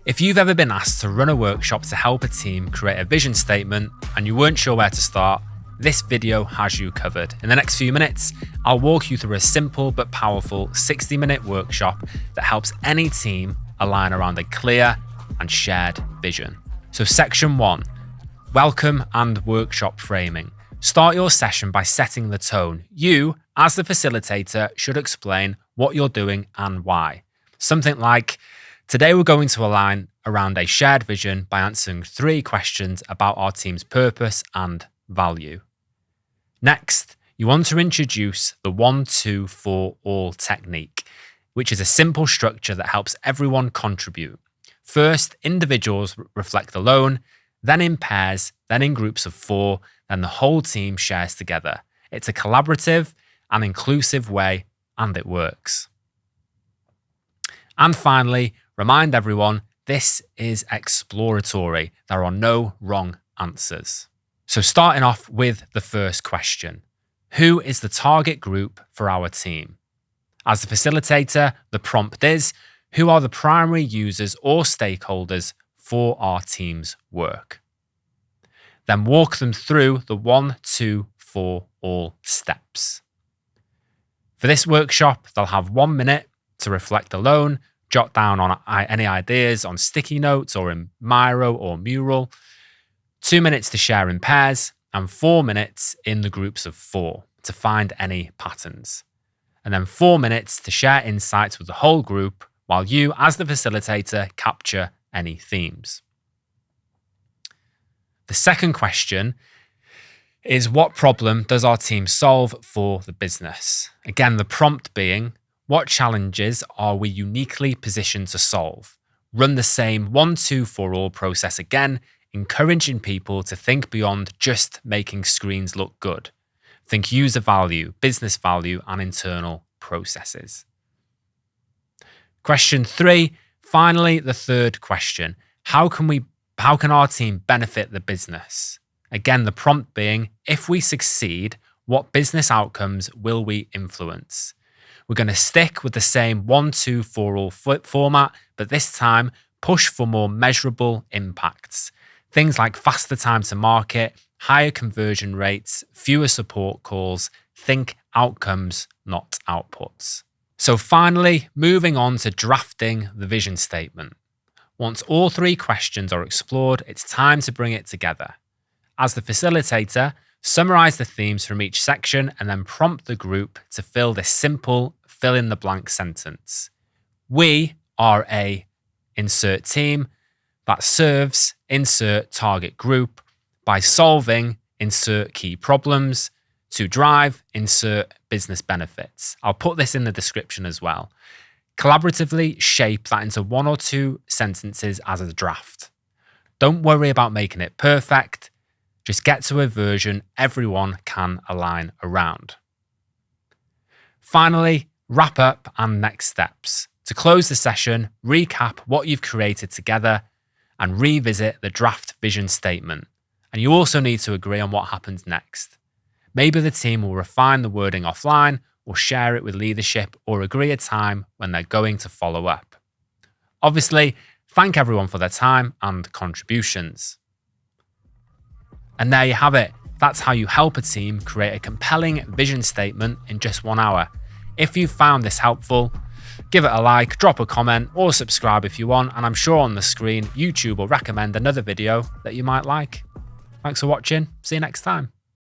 If you've ever been asked to run a workshop to help a team create a vision statement and you weren't sure where to start, this video has you covered. In the next few minutes, I'll walk you through a simple but powerful 60-minute workshop that helps any team align around a clear and shared vision. So section 1, welcome and workshop framing. Start your session by setting the tone. You, as the facilitator, should explain what you're doing and why. Something like, today we're going to align around a shared vision by answering 3 questions about our team's purpose and value. Next, you want to introduce the 1-2-4-all technique, which is a simple structure that helps everyone contribute. First, individuals reflect alone, then in pairs, then in groups of 4, then the whole team shares together. It's a collaborative and inclusive way, and it works. And finally, remind everyone, this is exploratory. There are no wrong answers. So starting off with the first question, who is the target group for our team? As the facilitator, the prompt is, who are the primary users or stakeholders for our team's work? Then walk them through the 1-2-4-all steps. For this workshop, they'll have 1 minute to reflect alone, jot down on any ideas on sticky notes or in Miro or Mural, 2 minutes to share in pairs, and 4 minutes in the groups of 4 to find any patterns. And then 4 minutes to share insights with the whole group while you, as the facilitator, capture any themes. The second question is, what problem does our team solve for the business? Again, the prompt being, what challenges are we uniquely positioned to solve? Run the same 1-2-4-all process again, encouraging people to think beyond just making screens look good. Think user value, business value, and internal processes. Question 3, finally, the third question. How can our team benefit the business? Again, the prompt being, if we succeed, what business outcomes will we influence? We're going to stick with the same 1-2-4-all format, but this time push for more measurable impacts. Things like faster time to market, higher conversion rates, fewer support calls. Think outcomes, not outputs. So finally, moving on to drafting the vision statement. Once all 3 questions are explored, it's time to bring it together. As the facilitator, summarize the themes from each section and then prompt the group to fill this simple fill-in-the-blank sentence. We are a insert team that serves insert target group by solving insert key problems to drive insert business benefits. I'll put this in the description as well. Collaboratively shape that into 1 or 2 sentences as a draft. Don't worry about making it perfect. Just get to a version everyone can align around. Finally, wrap up and next steps. To close the session, recap what you've created together and revisit the draft vision statement. And you also need to agree on what happens next. Maybe the team will refine the wording offline or share it with leadership or agree a time when they're going to follow up. Obviously, thank everyone for their time and contributions. And there you have it. That's how you help a team create a compelling vision statement in just 1 hour. If you found this helpful, give it a like, drop a comment, or subscribe if you want, and I'm sure on the screen, YouTube will recommend another video that you might like. Thanks for watching. See you next time.